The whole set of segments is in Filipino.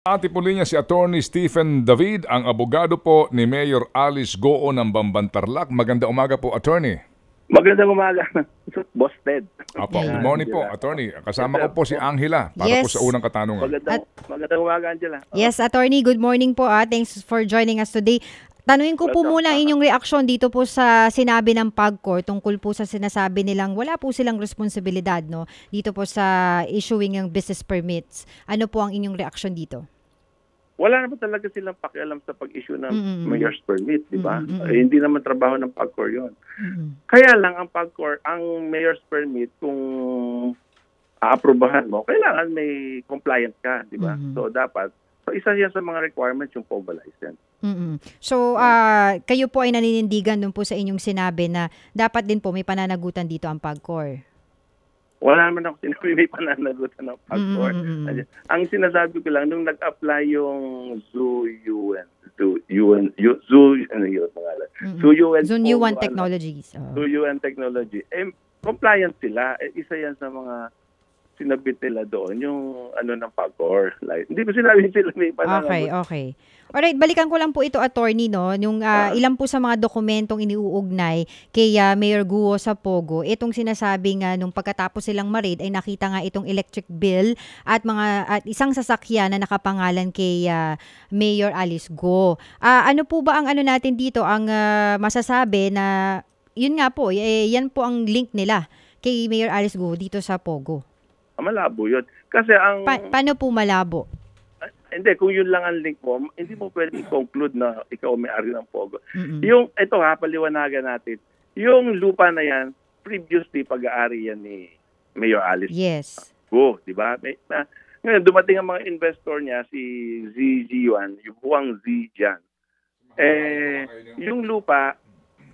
Ati po linya si Attorney Stephen David, ang abogado po ni Mayor Alice Goo ng Bambantarlac. Maganda umaga po, Attorney. Magandang umaga, Boss Ted. Apo, good morning po, Attorney. Kasama Yes, ko po si Angela para po Yes. sa unang katanungan. Magandang umaga, Angela. Yes, Attorney, good morning po. Thanks for joining us today. Tanungin ko po muna inyong reaksyon dito po sa sinabi ng PAGCOR tungkol po sa sinasabi nilang wala po silang responsibilidad, no, dito po sa issuing ng business permits. Ano po ang inyong reaksyon dito? Wala naman talaga silang pakialam sa pag-issue ng mayor's permit, di ba? Hindi naman trabaho ng PAGCOR yun. Kaya lang ang PAGCOR, ang mayor's permit, kung aaprubahan mo, kailangan may compliant ka, di ba? So dapat, isa yan sa mga requirements yung POGO license. So, kayo po ay naninindigan dun po sa inyong sinabi na dapat din po may pananagutan dito ang PAGCOR. Wala naman ako sinabi may pananagutan ng PAGCOR. Ang sinasabi ko lang, nung nag-apply yung ZUUN Technologies. ZUUN Technology. Compliant sila. Isa yan sa mga sinabit nila doon, yung ano ng PAGCOR. Hindi ko sinabi sila may pananagutan. Okay. Alright, balikan ko lang po ito, Attorney, no? Yung ilan po sa mga dokumentong iniuugnay kay Mayor Guo sa Pogo, itong sinasabi nga nung pagkatapos silang ma-raid ay nakita nga itong electric bill at isang sasakyan na nakapangalan kay Mayor Alice Guo. Ano po ba ang ano natin dito, ang masasabi na yun nga po, yan po ang link nila kay Mayor Alice Guo dito sa Pogo? Malabo yun. Kasi ang... paano po malabo? Hindi, kung yun lang ang link mo, hindi mo pwede i-conclude na ikaw may-ari ng Pogo. Yung, ito paliwanagan natin. Yung lupa na yan, previously pag-aari yan ni Mayor Alice. Yes. Di ba? Ngayon, dumating ang mga investor niya, si Zijian, yung Huang Zijian. Yung lupa,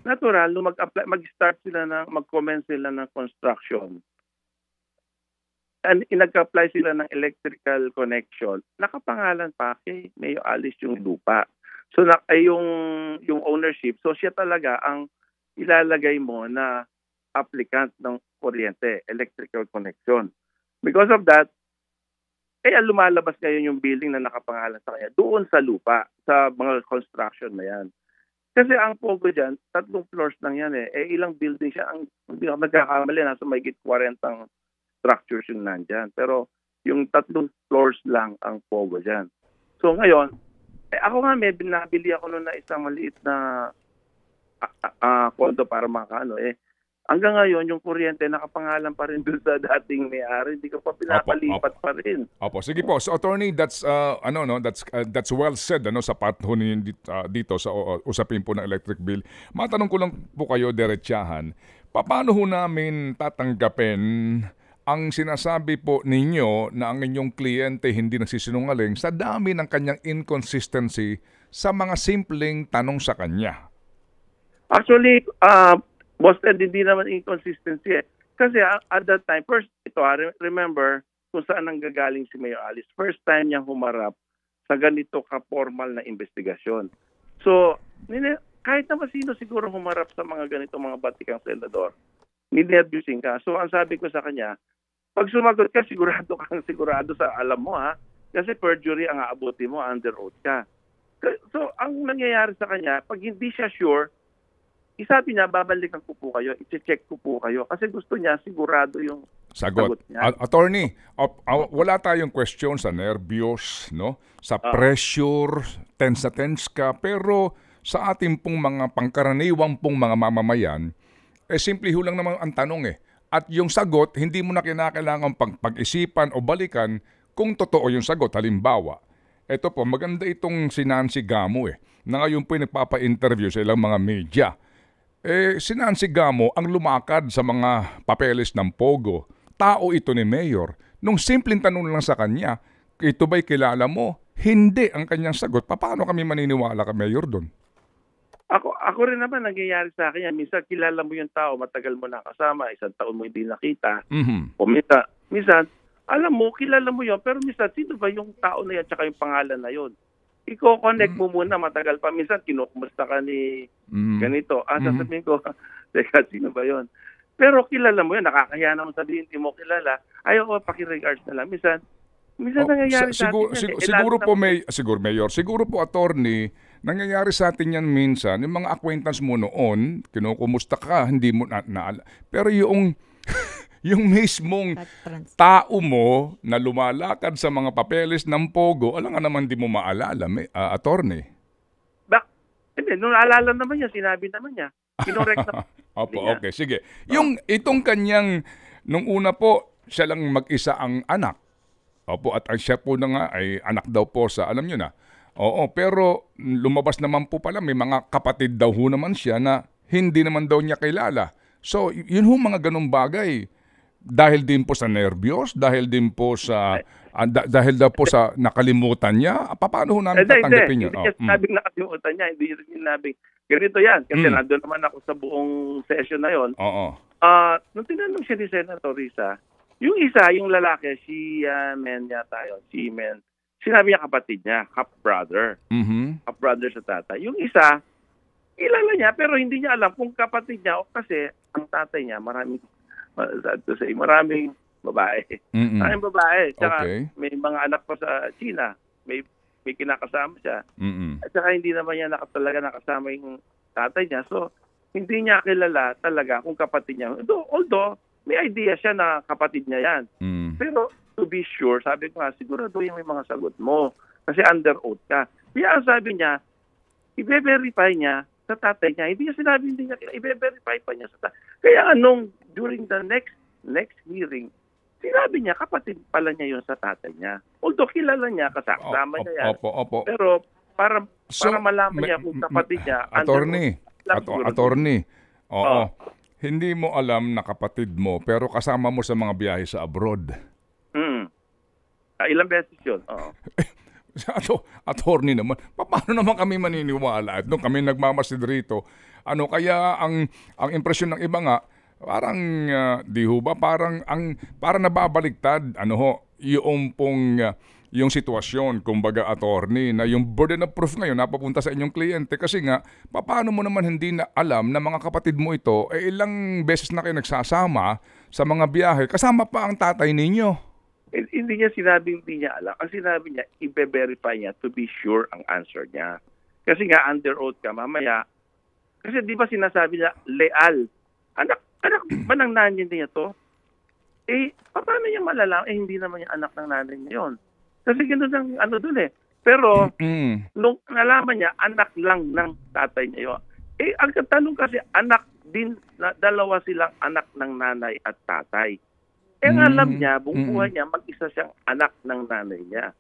natural, nung mag-start sila mag-commence sila ng construction, and nag-apply sila ng electrical connection, nakapangalan pa kay Mayor Alice yung lupa. So yung ownership, so siya talaga ang ilalagay mo na applicant ng kuryente, electrical connection. Because of that, kaya lumalabas ngayon yung building na nakapangalan sa kanya doon sa lupa, sa mga construction na yan. Kasi ang Pogo dyan, 3 floors lang yan ilang building siya, hindi ako nagkakamali, nasa mahigit 40 structures yung nandyan. Pero yung 3 floors lang ang Pogo dyan. So ngayon, ako nga nabili ako noon na isang maliit na kondo para makakaano. Hanggang ngayon, yung kuryente nakapangalan pa rin doon sa dating may-ari. Hindi ko pa pinapalipat pa rin. Opo, sige po. So Attorney, that's that's well said sa part ho dito sa usapin po ng electric bill. Matanong ko lang po kayo diretsahan. Paano ho namin tatanggapin ang sinasabi po ninyo na ang inyong kliyente hindi nagsisinungaling sa dami ng kanyang inconsistency sa mga simpleng tanong sa kanya? Actually, Boss Ted, hindi naman inconsistency Kasi at that time, first, remember kung saan nanggagaling si Mayor Alice. First time niyang humarap sa ganito ka-formal na investigasyon. So, kahit naman sino siguro humarap sa mga ganito mga batikang senador, ninervyusin ka. So, ang sabi ko sa kanya, pag sumagot ka, sigurado sa alam mo kasi perjury ang aabuti mo, under oath ka. So, ang nangyayari sa kanya, pag hindi siya sure, isabi niya, babalikan ko po kayo, i-check ko po kayo. Kasi gusto niya, sigurado yung sagot niya. Attorney, wala tayong question sa nervyos, no? Sa pressure, tense na tense ka, pero sa ating pong mga pangkaraniwang pong mga mamamayan, simple ho lang naman ang tanong At yung sagot, hindi mo na kinakailangan pag-isipan o balikan kung totoo yung sagot. Halimbawa, ito po, maganda itong si Nancy Gamo na ngayon po nagpapa-interview sa ilang mga media. Si Nancy Gamo ang lumakad sa mga papeles ng Pogo. Tao ito ni Mayor. Nung simpleng tanong lang sa kanya, ito ba'y kilala mo? Hindi ang kanyang sagot. Paano kami maniniwala ka Mayor doon? Ako rin naman nangyayari sa akin yan. Minsan kilala mo yung tao, matagal mo na kasama, 1 taon mo hindi nakita. O minsan, alam mo, kilala mo yun, pero minsan, sino ba yung tao na yan tsaka yung pangalan na yun? Iko-connect mo muna matagal pa. Minsan, kinukumusta ka ni ganito. Sasabihin ko, teka, sino ba yun? Pero kilala mo yun, nakakahiya naman sabihin, hindi mo kilala. Ayaw ko, pakiregards na lang. Minsan, Minsan nangyayari sa atin yan. Siguro Mayor, siguro po attorney, nangyayari sa atin yan minsan, yung mga acquaintance mo noon, kinukumusta ka, hindi mo pero yung yung mismong tao mo na lumalakad sa mga papeles ng Pogo, alam nga naman di mo maalala, attorney. Hindi, nung naalala naman niya, sinabi naman niya. Kinorek na. Opo, okay, sige. Itong kanyang, nung una po, siya lang mag-isa ang anak. Opo, at siya po na nga ay anak daw po sa, alam nyo na. Oo, pero lumabas naman po pala, may mga kapatid daw ho naman siya na hindi naman daw niya kilala. So, yun ho mga ganung bagay. Dahil din po sa nervyos, dahil din po sa, dahil daw po sa nakalimutan niya, paano ho namin tatanggapin yun? Hindi niya sinabing nakalimutan niya, hindi niya sinabing, ganito yan, kasi nandun naman ako sa buong session na yon. Oo. Nung tinanong siya ni Senator Risa, yung isa, yung lalaki, si Men yata yun, si Men, sinabi niya kapatid niya, half-brother. Half-brother sa tatay. Yung isa, kilala niya, pero hindi niya alam kung kapatid niya o kasi ang tatay niya, maraming babae. Maraming babae. Tsaka may mga anak pa sa China. May kinakasama siya. At saka hindi naman niya talaga nakasama yung tatay niya. So, hindi niya kilala talaga kung kapatid niya. Although, may idea siya na kapatid niya yan. Pero, to be sure, sabi ko nga, sigurado yung may mga sagot mo. Kasi under oath ka. Kaya sabi niya, i-verify niya sa tatay niya. Hindi niya sinabi, hindi niya i-verify pa niya sa tatay. Kaya during the next hearing, sinabi niya, kapatid pala niya yun sa tatay niya. Although kilala niya, kasama niya yan. Opo. Pero para malaman niya kung kapatid niya. Attorney. Oo. Hindi mo alam na kapatid mo, pero kasama mo sa mga biyahe sa abroad. Ilang beses yun? Oo. Attorney naman, paano naman kami maniniwala? At nung kami nagmamasid rito, kaya ang impresyon ng iba nga, parang, di ho ba, parang nababaliktad, yung sitwasyon, kumbaga attorney, na yung burden of proof ngayon napapunta sa inyong kliyente kasi nga, paano mo naman hindi na alam na mga kapatid mo ito, ilang beses na kayo nagsasama sa mga biyahe, kasama pa ang tatay ninyo. Hindi niya sinabing hindi niya alam. Ang sinabi niya, i-verify niya to be sure ang answer niya. Kasi nga under oath ka mamaya. Kasi di ba sinasabi niya, leal. Anak ba ng nanay niya to? Paano niya malalaman? Hindi naman yung anak ng nanay niya yun. Kasi gano'n ang dun eh. Pero, nung nalaman niya, anak lang ng tatay niya yun. Ang tanong kasi, anak din, dalawa silang anak ng nanay at tatay. Alam niya, buong buhay niya, mag-isa siyang anak ng nanay niya.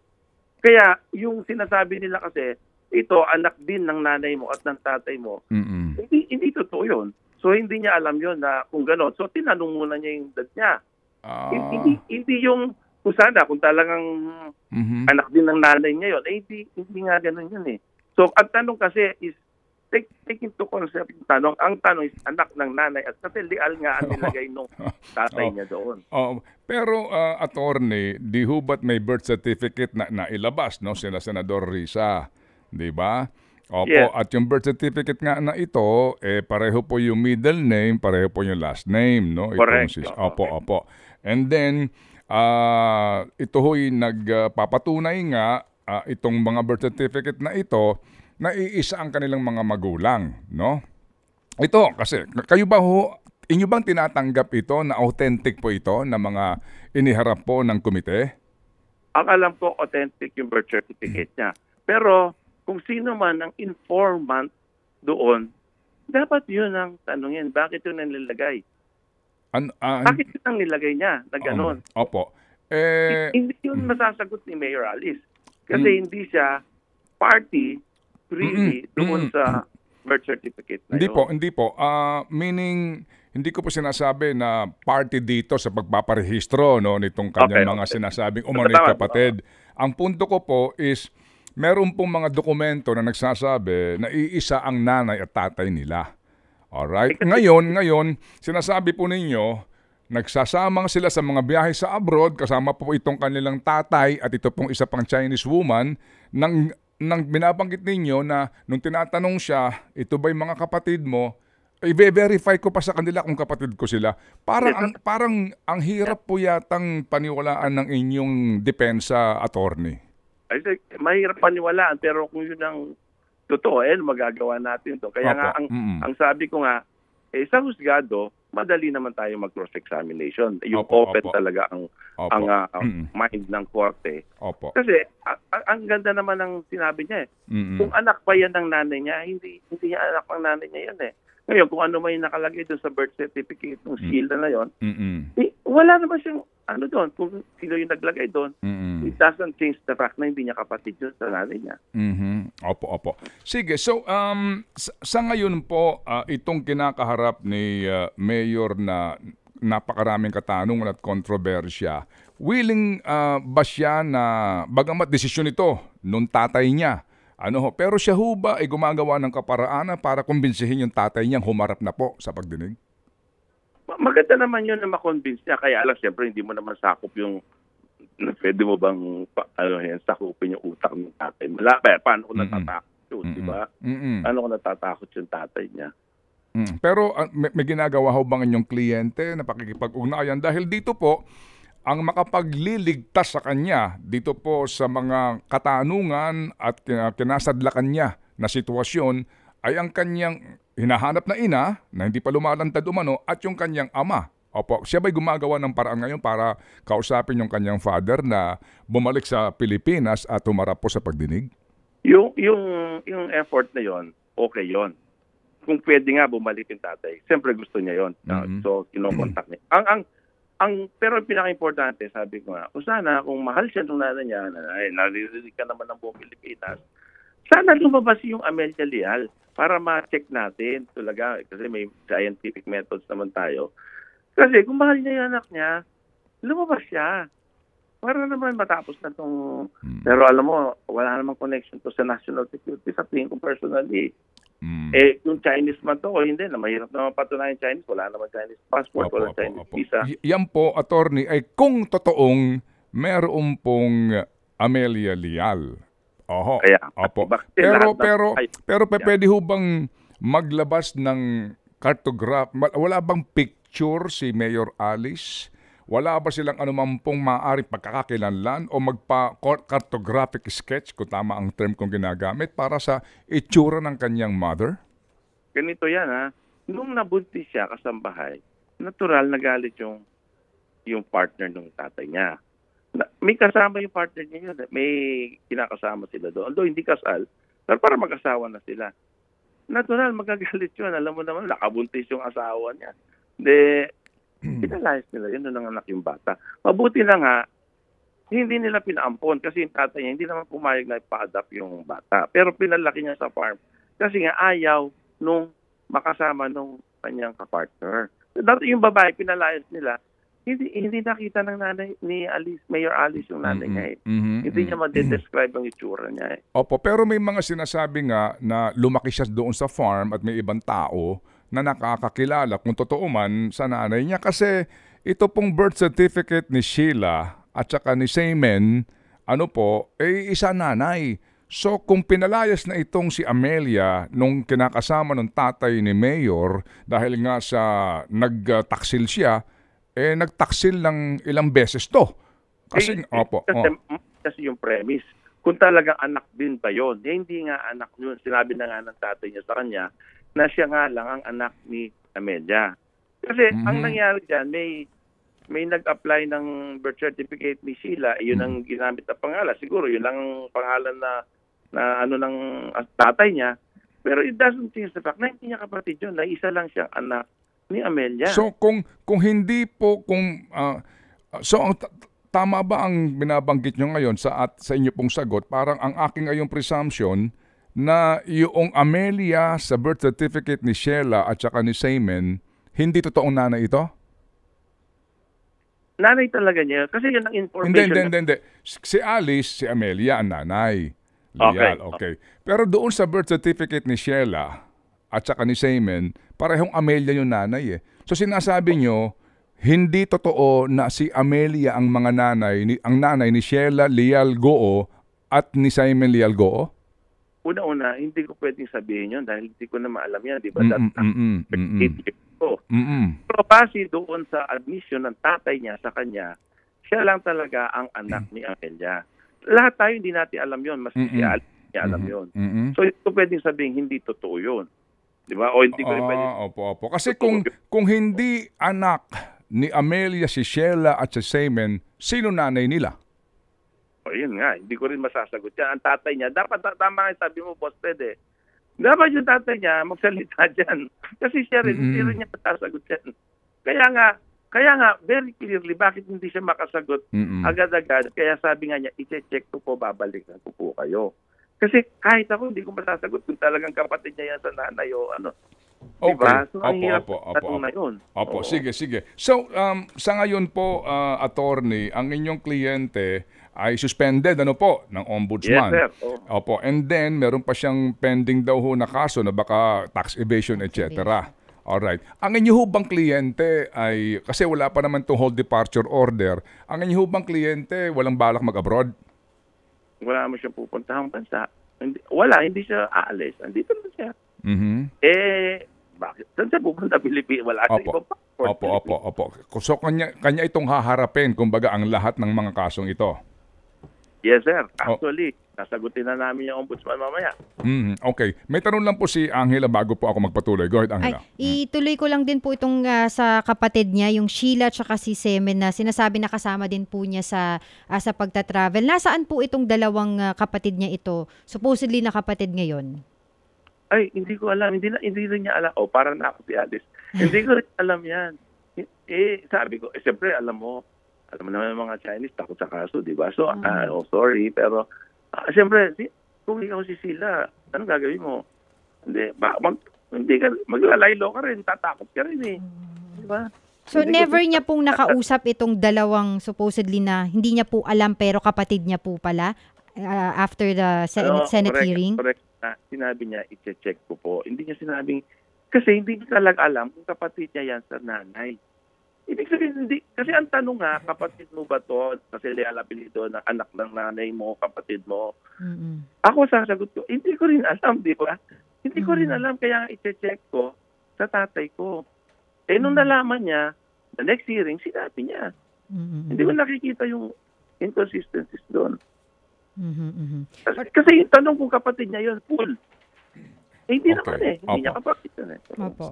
Kaya, yung sinasabi nila kasi, ito, anak din ng nanay mo at ng tatay mo, hindi totoo yun. So, hindi niya alam yun na kung gano'n. So, tinanong muna niya yung dad niya. Hindi yung, kung talagang anak din ng nanay niya yun, hindi nga gano'n yun eh. So, ang tanong kasi is, take into concept yung tanong. Ang tanong is anak ng nanay at kasi leal nga ang nilagay nung tatay niya doon. Pero attorney, di ho ba't may birth certificate na ilabas sila Senador Risa? Di ba? Opo, yes. At yung birth certificate nga na ito, pareho po yung middle name, pareho po yung last name. No? Correct. Opo. And then, ito ho'y nagpapatunay nga itong mga birth certificate na ito na iisa ang kanilang mga magulang, no? Ito, kasi, inyo bang tinatanggap ito na authentic po ito na mga iniharap po ng komite? Ang alam ko, authentic yung birth certificate niya. Pero, kung sino man ang informant doon, dapat yun ang tanongin. Bakit yun ang nilagay? Bakit yun ang nilagay niya na gano'n? Opo. Hindi yun masasagot ni Mayor Alice. Kasi hindi siya party doon sa birth certificate na Hindi po. Meaning, hindi ko po sinasabi na party dito sa pagpaparehistro nitong kanyang mga sinasabing umano'y kapatid. Ang punto ko po is, meron pong mga dokumento na nagsasabi na iisa ang nanay at tatay nila. Alright? Ngayon, sinasabi po ninyo, nagsasama sila sa mga biyahe sa abroad, kasama po itong kanilang tatay at ito pong isa pang Chinese woman, nang binabanggit ninyo na nung tinatanong siya, ito ba'y mga kapatid mo, i-verify ko pa sa kanila kung kapatid ko sila. Parang ang hirap po yatang paniwalaan ng inyong depensa, attorney. Ay, mahirap paniwalaan, pero kung yun ang totoo, magagawa natin to. Kaya nga, ang sabi ko nga, sa husgado, madali naman tayo mag-cross-examination. Yung open talaga ang mind ng korte. Kasi ang ganda naman ng sinabi niya. Kung anak pa yan ng nanay niya, hindi niya anak ng nanay niya yan. Ngayon, kung ano may nakalagay doon sa birth certificate ng Sheila na yon, wala naman siyang doon. Kung sino yung naglagay doon, it doesn't change the fact na hindi niya kapatid yun sa nanay niya. Opo. Sige, so sa ngayon po, itong kinakaharap ni Mayor na napakaraming katanungan at kontrobersya, willing ba siya na, bagamat desisyon ito nung tatay niya, pero siya ho ba ay gumagawa ng kaparaanan para kumbinsihin yung tatay niyang humarap na po sa pagdinig? Maganda naman yun na makonvince niya. Kaya alam, siyempre, hindi mo naman sakop yung, pwede mo bang, sakupin yung utak ng tatay mo. Paano kung natatakot yun, di ba? Paano kung natatakot yung tatay niya? Pero may ginagawa ho bang inyong kliyente na pakikipag-ugnayan? Dahil dito po, ang makapagliligtas sa kanya dito po sa mga katanungan at kinasadlakan niya na sitwasyon ay ang kanyang hinahanap na ina na hindi pa lumalantad umano at yung kanyang ama. Opo, siya ba'y gumagawa ng paraan ngayon para kausapin yung kanyang father na bumalik sa Pilipinas at humarap po sa pagdinig? Yung effort na yon, okay yon. Kung pwede nga bumalik yung tatay, siyempre gusto niya yon. So, kinokontak niya. Pero pinaka-importante, sabi ko nga, kung sana, kung mahal siya ng nanay niya, naririnig ka naman ng buong Pilipinas, sana lumabas yung Amelia Leal para ma-check natin talaga, kasi may scientific methods naman tayo. Kasi kung mahal niya yung anak niya, lumabas siya. Para naman matapos na itong... Pero alam mo, wala namang connection to sa national security sa tingin ko personally. Yung Chinese man to o hindi, na mahirap naman patunayan Chinese, wala naman Chinese passport, wala Chinese visa. Yan po, attorney, ay kung totoong meron pong Amelia Leal. Kaya, pero pwede ho bang maglabas ng cartograph? Wala bang picture si Mayor Alice? Wala ba silang anuman pong maaaring pagkakakilanlan o magpa-cartographic sketch, kung tama ang term kong ginagamit, para sa itsura ng kanyang mother? Ganito yan Nung nabuntis siya kasambahay, natural nagalit yung partner ng tatay niya. May kasama yung partner niya yun. May kinakasama sila doon. Although hindi kasal, pero para mag-asawa na sila. Natural, magagalit yun. Alam mo naman, nakabuntis yung asawa niya. Pinalayas nila yun nung anak yung bata. Mabuti na nga, hindi nila pinaampon kasi yung tatay niya hindi naman pumayag na ipa-adapt yung bata. Pero pinalaki niya sa farm kasi nga ayaw nung makasama nung kanyang kapartner. Dati yung babae, pinalayas nila, hindi nakita ng nanay ni Alice, Mayor Alice yung nanay niya Hindi niya ma-describe ang itsura niya Opo, pero may mga sinasabi nga na lumaki siya doon sa farm at may ibang tao na nakakakilala kung totoo man sa nanay niya. Kasi ito pong birth certificate ni Sheila at saka ni Seaman, isa nanay. So kung pinalayas na itong si Amelia nung kinakasama ng tatay ni Mayor dahil nga sa nagtaksil siya, nagtaksil ng ilang beses to. Kasi, kasi yung premise, kung talagang anak din ba yun, hindi nga anak yun. Sinabi na nga ng tatay niya sa kanya na siya nga lang ang anak ni Amelia. Kasi ang nangyari dyan, may nag-apply ng birth certificate ni Sheila, yun ang ginamit na pangalan. Siguro yun lang ang pangalan na ng tatay niya. Pero it doesn't change the fact na hindi niya kapatid yun, na isa lang siyang anak ni Amelia. So kung hindi po tama ba ang binabanggit nyo ngayon sa inyo pong sagot? Parang ang aking ngayong presumption na yung Amelia sa birth certificate ni Sheila at saka ni Seaman, hindi totoong nanay ito? Nanay talaga niya. Kasi yun ang information. Hindi. Si Alice, si Amelia ang nanay. Leal, okay. Pero doon sa birth certificate ni Sheila at saka ni Seaman, parehong Amelia yung nanay So sinasabi nyo, hindi totoo na si Amelia ang ang nanay ni Sheila Leal Goo at ni Seaman Leal Goo? una-una, hindi ko pwedeng sabihin yun dahil hindi ko na maalam yan, di ba? Pero base doon sa admission ng tatay niya sa kanya, siya lang talaga ang anak ni Amelia. Lahat tayo hindi natin alam yun, mas siya alam yun. So hindi ko pwedeng sabihin hindi totoo yun. Di ba? O hindi ko rin pwedeng... Opo. Kasi kung hindi anak ni Amelia, si Sheila at si Seaman, sino nanay nila? O yun nga, hindi ko rin masasagot yan. Ang tatay niya, dapat tama nga sabi mo, Boss Ted eh. Dapat yung tatay niya magsalita dyan. Kasi siya rin, hindi rin niya matasagot yan. Kaya nga, very clearly, bakit hindi siya makasagot agad-agad? Kaya sabi nga niya, i-check ko po, babalikan ko po kayo. Kasi kahit ako, hindi ko masasagot kung talagang kapatid niya yan sa nanay o ano. Okay. Diba? So, ang Opo. Sige. So, sa ngayon po, attorney, ang inyong kliyente ay suspended ng ombudsman. Yes, sir. Opo. And then, meron pa siyang pending daw ho na kaso na baka tax evasion, etc. Alright. Ang inyo hubang kliyente ay, kasi wala pa naman itong hold departure order, ang inyo hubang kliyente walang balak mag-abroad? Wala mo siyang pupuntahang bansa. Hindi siya aalis. Andito na siya. Bakit? Saan siya pupunta? Pilipinas? Wala sa ibang passport. Opo. So, kanya itong haharapin, kumbaga, ang lahat ng mga kasong ito? Yes, sir. Actually, nasagutin na namin yung ombudsman mamaya. Okay. May tanong lang po si Angela bago po ako magpatuloy. Go ahead, Angela. Ituloy ko lang din po itong sa kapatid niya, yung Sheila at si Semen, na sinasabi na kasama din po niya sa pagta-travel. Nasaan po itong dalawang kapatid niya ito? Supposedly na kapatid ngayon. Ay, hindi ko alam. Hindi rin niya alam. Para na ako si Alice. Hindi ko rin alam yan. Sabi ko, siyempre, alam mo naman yung mga Chinese, takot sa kaso, di ba? So, sorry, pero, siyempre, kung ikaw si Sheila, anong gagawin mo? Maglalaylo ka rin, tatakot ka rin eh. Di ba? So, never niya pong nakausap itong dalawang supposedly na hindi niya po alam pero kapatid niya po pala after the Senate hearing? Correct. Sinabi niya, i-check ko po. Hindi niya sinabing, kasi hindi niya talaga alam kung kapatid niya yan sa nanay. Ibig sabihin, hindi. Kasi ang tanong nga, kapatid mo ba to? Kasi leal apelido na anak ng nanay mo, kapatid mo. Ako sasagot ko, hindi ko rin alam, di ba? Hindi ko rin alam, kaya nga i-check ko sa tatay ko. Nung nalaman niya, the next hearing, sinabi niya. Hindi ko nakikita yung inconsistencies doon. Kasi yung tanong kung kapatid niya yun, full. Hindi naman hindi niya kapatid yun Opo.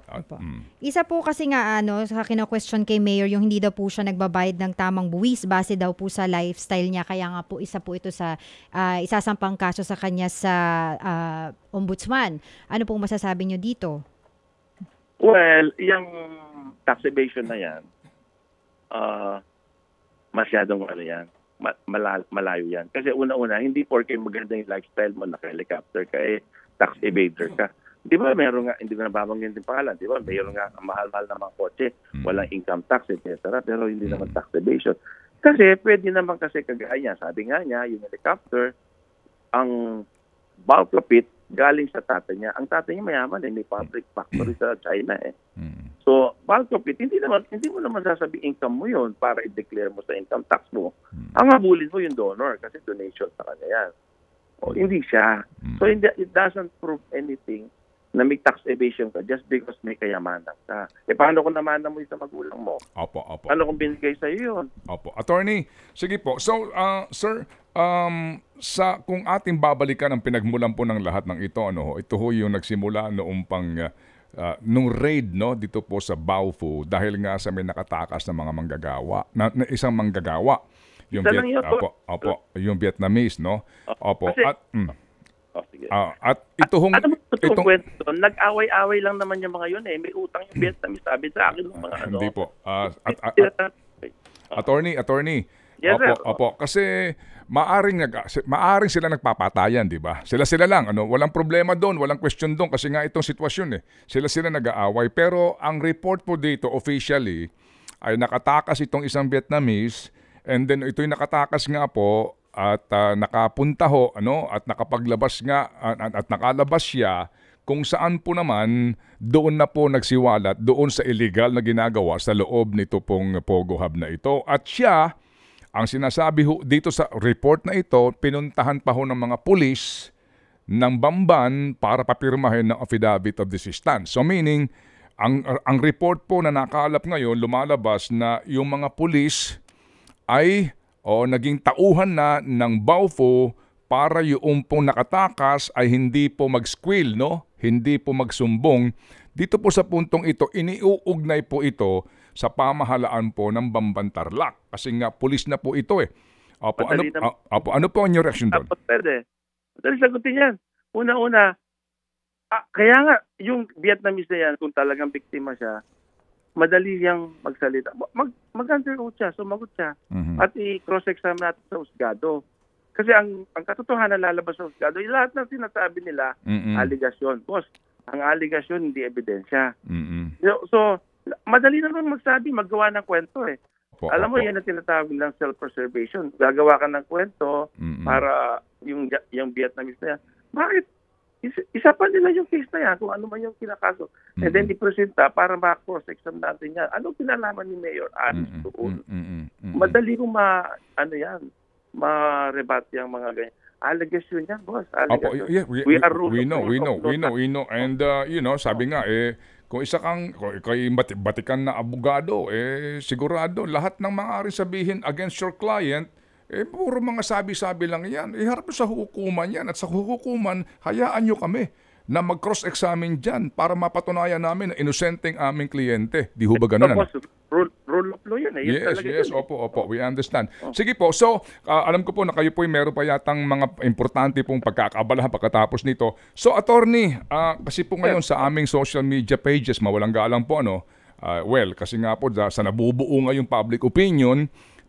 Isa po kasi nga sa kina-question kay Mayor, yung hindi daw po siya nagbabayad ng tamang buwis base daw po sa lifestyle niya. Kaya nga po isa po ito sa isasampang kaso sa kanya sa ombudsman. Ano pong masasabi niyo dito? Well, yung tax evasion na yan, masyadong yan. Malayo yan. Kasi una-una, hindi porke maganda yung lifestyle mo, naka-helicopter ka, tax evader ka. Di ba meron nga, hindi ko nababanggit yung pangalan, di ba? Meron nga mahal-mahal na mga kotse, walang income tax, etc. Pero hindi naman tax evasion. Kasi pwede naman kasi kagaya, sabi nga niya, yung helicopter, ang bulk of it, galing sa tatay niya. Ang tatay niya mayaman, may public factory sa China So, bulk of it, hindi mo naman sasabi income mo yun para i-declare mo sa income tax mo. Ang habulin mo yung donor kasi donation sa kanya yan. Hindi siya. So, it doesn't prove anything na may tax evasion ka just because may kayamanan ka. Paano kung namanan mo sa magulang mo? Opo. Paano kung binigay sa iyo yun? Opo. Attorney, sige po. So, sir, kung ating babalikan ang pinagmulan po ng lahat ng ito, ito ho yung nagsimula noong nung raid dito po sa Baofu dahil nga sa may nakatakas na mga manggagawa, na isang manggagawa. Yung yung Vietnamese, Opo. Kasi, sige. At ito hong kwento, nag-away-away lang naman yung mga yun May utang yung Vietnamese, sabi sa akin ng mga Hindi po. Attorney. Yes, Opo. Kasi maaring sila nagpapatayan, di ba? Sila lang, walang problema doon, walang question doon kasi nga itong sitwasyon Sila nag-aaway. Pero ang report po dito officially ay nakatakas itong isang Vietnamese. And then ito'y nakatakas nga po at nakapunta at nakapaglabas nga at nakalabas siya kung saan po naman doon na po nagsiwalat doon sa illegal na ginagawa sa loob nito pong Pogo Hub na ito. At siya, ang sinasabi dito sa report na ito, pinuntahan pa ng mga pulis ng Bamban para papirmahin ng affidavit of desistance. So meaning, ang report po na nakalap ngayon, lumalabas na yung mga pulis ay naging tauhan na ng BAUFO para yung pong nakatakas ay hindi po mag-squeal, no? Hindi po magsumbong. Dito po sa puntong ito, iniuugnay po ito sa pamahalaan po ng Bamban Tarlac. Kasi nga, pulis na po ito eh. Ano po ang inyong reaction doon? Madali sagutin yan. Una-una, kaya nga, yung Vietnamese na yan, kung talagang biktima siya, madali niyang magsalita. Mag-answer siya, sumagot siya. At i-cross-examine natin sa husgado. Kasi ang katotohanan lalabas sa husgado, lahat ng sinasabi nila, aligasyon. Boss, ang aligasyon, hindi ebidensya. So, madali naman magsabi, maggawa ng kwento eh. Alam mo, yan ang tinatawag ng self-preservation. Gagawa ka ng kwento para yung Vietnamese na yan. Bakit? Isa pa nila yung case na yan, kung ano man yung kinakaso. And then i-presenta para ma-cross-examine natin yan. Anong kinalaman ni Mayor Anis doon? Madali kong ma-rebat yung mga ganyan. Allegation yan, boss. We know. And, sabi nga, kung ikay batikan na abogado, sigurado, lahat ng maaari sabihin against your client, puro mga sabi-sabi lang yan. Iharap sa hukuman yan. At sa hukuman, hayaan nyo kami na mag-cross-examine dyan para mapatunayan namin na inosenteng aming kliyente. Di ho ba ganun? Rule of law yan. Yes. Opo. We understand. Sige po. So, alam ko po na kayo po meron pa yatang mga importante pong pagkakabalahan pagkatapos nito. So, attorney, kasi po ngayon sa aming social media pages, mawalang galang po, kasi nga po sa nabubuo ngayong public opinion,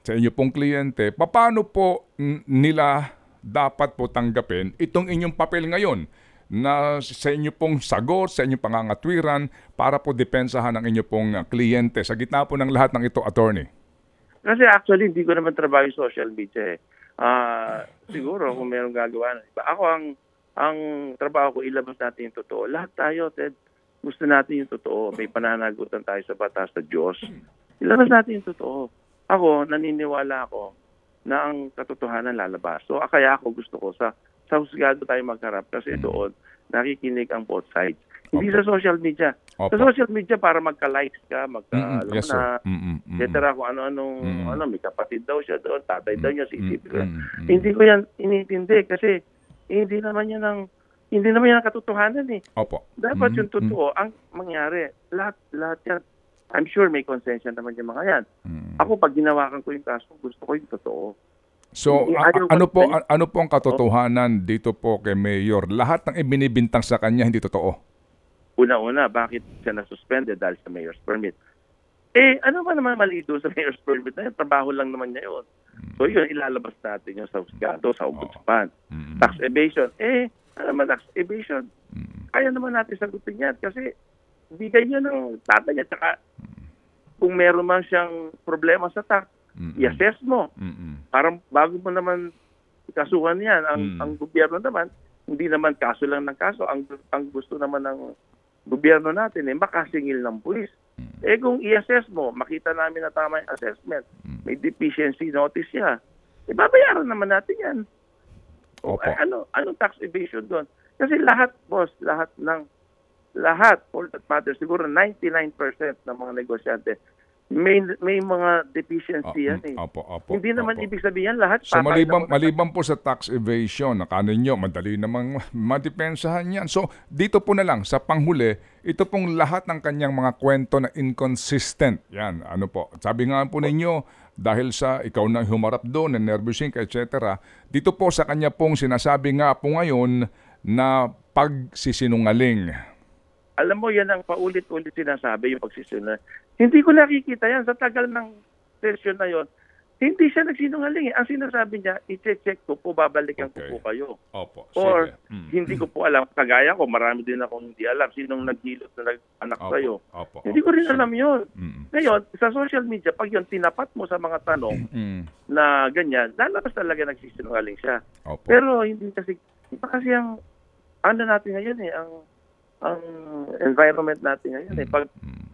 sa inyo pong kliyente, paano po nila dapat po tanggapin itong inyong papel ngayon na sa inyo pong sagot, sa inyong pangangatwiran para po depensahan ang inyo pong kliyente sa gitna po ng lahat ng ito, attorney? Kasi actually, hindi ko naman trabaho yung social media eh. Siguro kung mayroong gagawa. Ako ang trabaho ko, ilabas natin yung totoo. Lahat tayo, Ted, gusto natin yung totoo. May pananagutan tayo sa batas sa Diyos. Ilabas natin yung totoo. Ako, naniniwala ako na ang katotohanan lalabas. So, kaya ako gusto ko sa husgado tayo magharap kasi doon nakikinig ang both sides. Hindi sa social media. Sa social media para magka-likes ka, etc. Kung ano, may kapatid daw siya doon, tatay daw niya, sisipin ko. Hindi ko yan inintindi kasi hindi naman yan ang katotohanan eh. Dapat yung totoo ang mangyari. Lahat yan. I'm sure may konsensya naman yung mga yan. Ako, pag ginawakan ko yung kaso, gusto ko yung totoo. So, ano po ang katotohanan dito po kay Mayor? Lahat ng ibinibintang sa kanya hindi totoo? Una-una, bakit siya na-suspended dahil sa Mayor's Permit? Ano ba naman mali doon sa Mayor's Permit na yun? Trabaho lang naman niya yun. So, yun, ilalabas natin yung sa husgado, sa ombudsman. Tax evasion. Ano naman tax evasion? Kaya naman natin sagutin yan kasi bigay niya ng tatay niya. Tsaka kung meron man siyang problema sa tax, i-assess mo. Parang bago mo naman kasuhan yan. Ang gobyerno naman, hindi naman kaso lang ng kaso. Ang gusto naman ng gobyerno natin makasingil ng pulis. Kung i-assess mo, makita namin na tama yung assessment, may deficiency notice siya, babayaran naman natin yan. Anong tax evasion doon? Kasi lahat, boss, lahat, for that matter, siguro 99% ng mga negosyante, may mga deficiency yan eh. Hindi naman ibig sabihin lahat. So maliban po sa tax evasion, ninyo, madali namang madepensahan yan. So dito po na lang, sa panghuli, ito pong lahat ng kanyang mga kwento na inconsistent. Yan, sabi nga po ninyo, dahil sa ikaw na humarap doon, nervousing ka, etc. Dito po sa kanya pong sinasabi nga po ngayon na pagsisinungaling. Alam mo, yan ang paulit-ulit sinasabi, yung pagsisinungaling. Hindi ko nakikita yan. Sa tagal ng session na yon, hindi siya nagsinungaling. Ang sinasabi niya, i-check ko po, babalikan ko po kayo. Or, hindi ko po alam. Kagaya ko, marami din akong hindi alam. Sinong naghilot na anak sa'yo. Hindi ko rin alam yun. Ngayon, sa social media, pag yun tinapat mo sa mga tanong na ganyan, lalabas talaga nagsisinungaling siya. Pero hindi kasi ang natin ngayon ang environment natin ngayon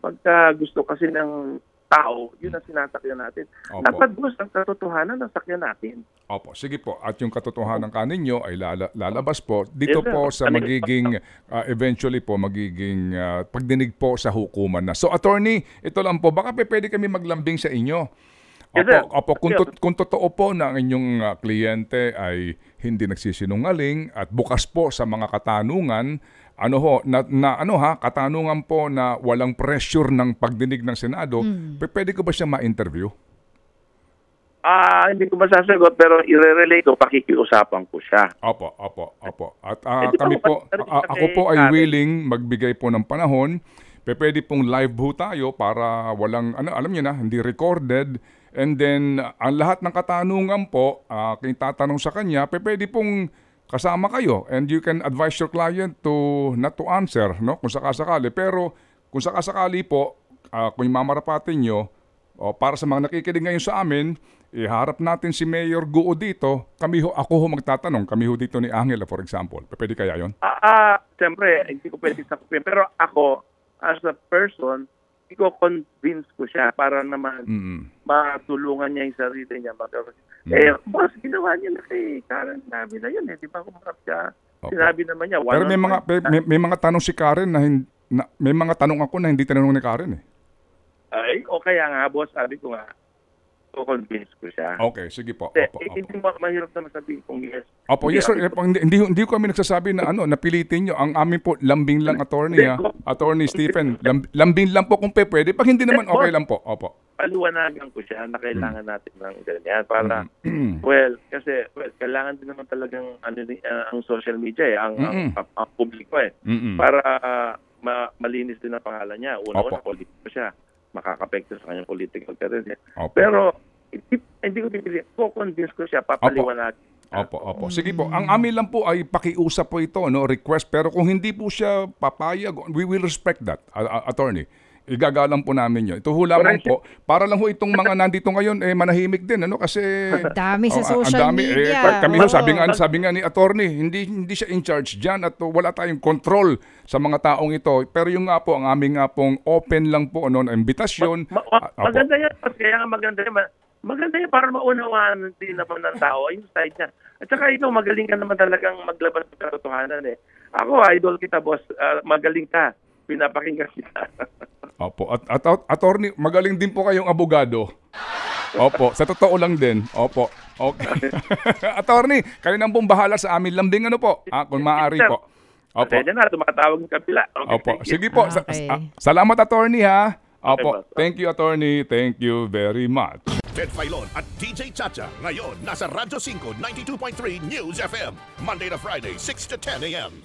pagka gusto kasi ng tao, yun ang sinasakyan natin. Opo. Dapat boss, ang katotohanan ng sakyan natin. Opo, sige po. At yung katotohanan kaninyo ay lalabas po dito Yes, sir. po sa magiging, eventually po, magiging pagdinig po sa hukuman na. So, attorney, ito lang po, baka pwede kami maglambing sa inyo. Yes, sir. Opo, kung totoo po na ang inyong kliyente ay hindi nagsisinungaling at bukas po sa mga katanungan, katanungan po na walang pressure ng pagdinig ng Senado, pwede ko ba siya ma-interview? Hindi ko masasagot pero i-relate ko, pakikiusapan ko siya. Opo. At di ba, ako po ay willing magbigay po ng panahon. Pwede pong live po tayo para walang, alam niyo na, hindi recorded. And then, ang lahat ng katanungan po, kung tatanong sa kanya, pwede pong kasama kayo. And you can advise your client to not to answer, no? Kung sakasakali. Pero kung sakasakali po, kung mamarapatin nyo, para sa mga nakikinig ngayon sa amin, iharap natin si Mayor Guo dito. Ako ho magtatanong. Kami ho dito ni Angela, for example. Pwede kaya yon? Siyempre, hindi ko pwede sakupin. Pero ako, as a person, i-convince ko siya para naman matulungan niya yung sarili niya. Boss, ginawa niya na kay Karen Davila yun. Di ba kumarap siya? Okay. Sinabi naman niya. Pero may mga tanong si Karen na may mga tanong ako na hindi tinanong ni Karen eh. Ay, o kaya nga, boss, sabi ko nga, convince ko siya. Okay, sige po. Hindi mahirap naman sabihin kung yes. Opo, yes sir. Hindi ko kami nagsasabi na napilitin nyo. Ang amin po, lambing lang attorney Attorney Stephen, lambing lang po kung pwede. Pag hindi naman, okay lang po. Opo. Paliwanagan ko siya na kailangan natin ng ganyan para, kasi kailangan din naman talagang ang social media ang publiko para malinis din ang pangalan niya. Una-una, politiko siya. Makakapekto sa kanyang political career. Pero hindi ko pipili. Convince ko siya, papaliwanag. Opo. Sige po. Ang amin lang po ay pakiusap po ito, request. Pero kung hindi po siya papayag, we will respect that, attorney. Igagalang po namin yun. Ito ho lamang po. Para lang ho itong mga nandito ngayon, manahimik din. Kasi dami sa social media. Kami ho, sabi nga ni attorney, hindi siya in charge dyan at wala tayong control sa mga taong ito. Pero yung nga po, ang aming nga pong open lang po, imbitasyon. Maganda yan. Kaya maganda yan para maunawaan din naman ng tao yung side niya. At saka ikaw, magaling ka naman talagang maglabas ng katotohanan Ako, idol kita, boss. Magaling ka. Pinapakinggan kita. Opo. At attorney, magaling din po kayong abogado. Opo. Sa totoo lang din. Opo. Okay. Attorney, kayo nang pong bahala sa amin lambing po. Kung maaari po. Opo. Pwede na, tumatawag ng kabila. Okay, opo. Sige po. Salamat, attorney, ha. Opo. Thank you, attorney. Thank you very much. Ted Filon at DJ Chacha. Ngayon, nasa Radyo 5, 92.3 News FM. Monday to Friday, 6 to 10 a.m.